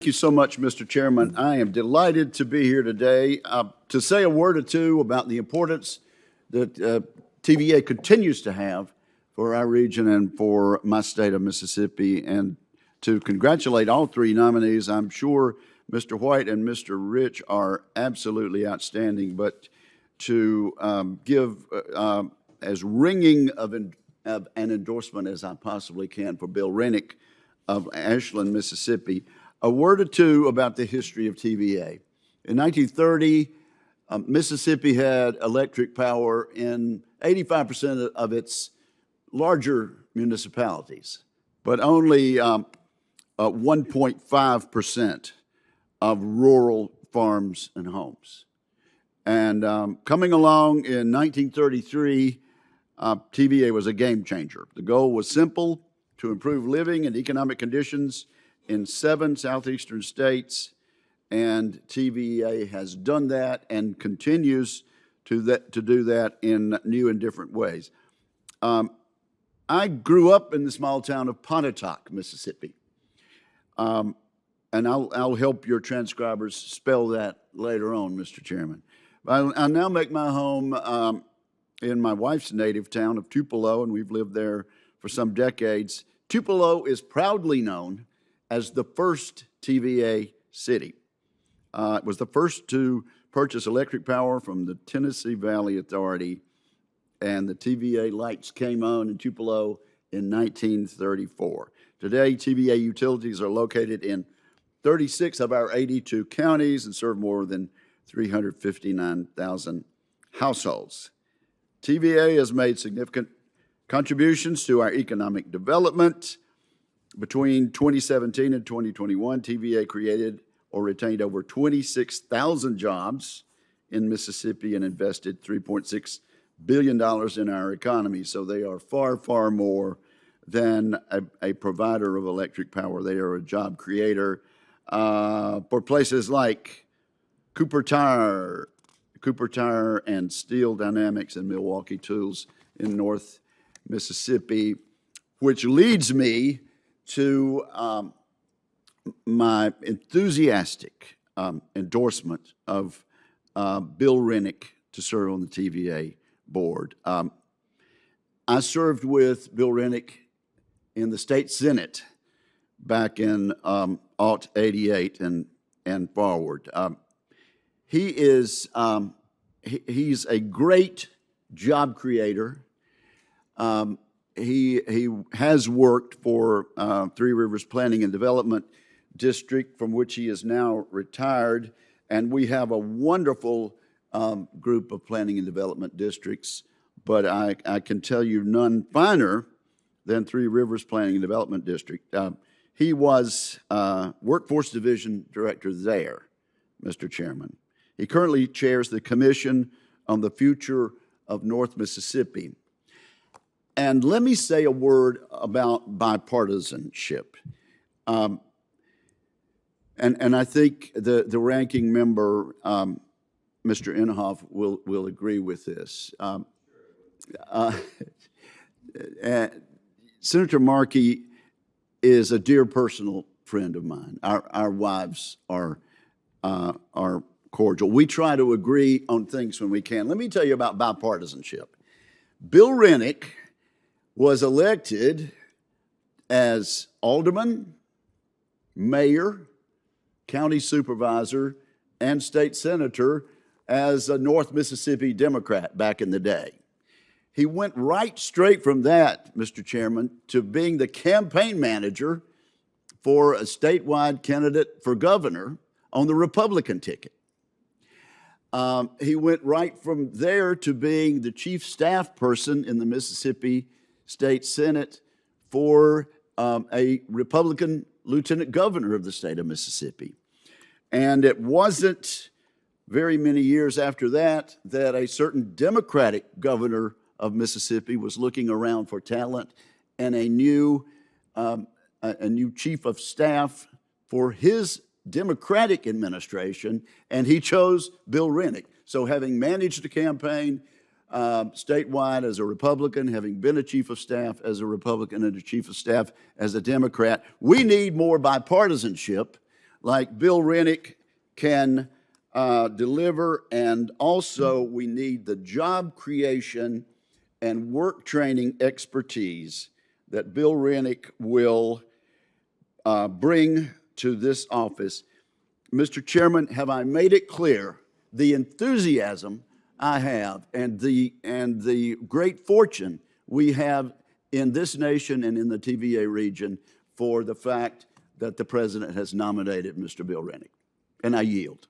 Thank you so much, Mr. Chairman. I am delighted to be here today to say a word or two about the importance that TVA continues to have for our region and for my state of Mississippi, and to congratulate all three nominees. I'm sure Mr. White and Mr. Rich are absolutely outstanding, but to give as ringing of an endorsement as I possibly can for Bill Renick of Ashland, Mississippi. A word or two about the history of TVA. In 1930, Mississippi had electric power in 85% of its larger municipalities, but only 1.5% of rural farms and homes. And coming along in 1933, TVA was a game changer. The goal was simple: to improve living and economic conditions in 7 southeastern states, and TVA has done that and continues to do that in new and different ways. I grew up in the small town of Pontotoc, Mississippi, and I'll help your transcribers spell that later on, Mr. Chairman. I now make my home in my wife's native town of Tupelo, and we've lived there for some decades. Tupelo is proudly known as the first TVA city. It was the first to purchase electric power from the Tennessee Valley Authority, and the TVA lights came on in Tupelo in 1934. Today, TVA utilities are located in 36 of our 82 counties and serve more than 359,000 households. TVA has made significant contributions to our economic development. Between 2017 and 2021, TVA created or retained over 26,000 jobs in Mississippi and invested $3.6 billion in our economy. So they are far, far more than a provider of electric power. They are a job creator for places like Cooper Tire and Steel Dynamics and Milwaukee Tools in North Mississippi, which leads me to my enthusiastic endorsement of Bill Renick to serve on the TVA board. I served with Bill Renick in the state Senate back in '88 and forward. He's a great job creator. He has worked for Three Rivers Planning and Development District, from which he is now retired, and we have a wonderful group of planning and development districts, but I can tell you none finer than Three Rivers Planning and Development District. He was Workforce Division Director there, Mr. Chairman. He currently chairs the Commission on the Future of North Mississippi. And let me say a word about bipartisanship. And I think the ranking member, Mr. Inhofe, will agree with this. Senator Markey is a dear personal friend of mine. Our wives are cordial. We try to agree on things when we can. Let me tell you about bipartisanship. Bill Renick was elected as alderman, mayor, county supervisor, and state senator as a North Mississippi Democrat back in the day. He went right straight from that, Mr. Chairman, to being the campaign manager for a statewide candidate for governor on the Republican ticket. He went right from there to being the chief staff person in the Mississippi State Senate for a Republican lieutenant governor of the state of Mississippi. And it wasn't very many years after that that a certain Democratic governor of Mississippi was looking around for talent and a new chief of staff for his Democratic administration, and he chose Bill Renick. So having managed the campaign statewide as a Republican, having been a chief of staff as a Republican and a chief of staff as a Democrat, we need more bipartisanship like Bill Renick can deliver, and also we need the job creation and work training expertise that Bill Renick will bring to this office. Mr. Chairman, have I made it clear the enthusiasm I have and the great fortune we have in this nation and in the TVA region for the fact that the President has nominated Mr. Bill Renick? And I yield.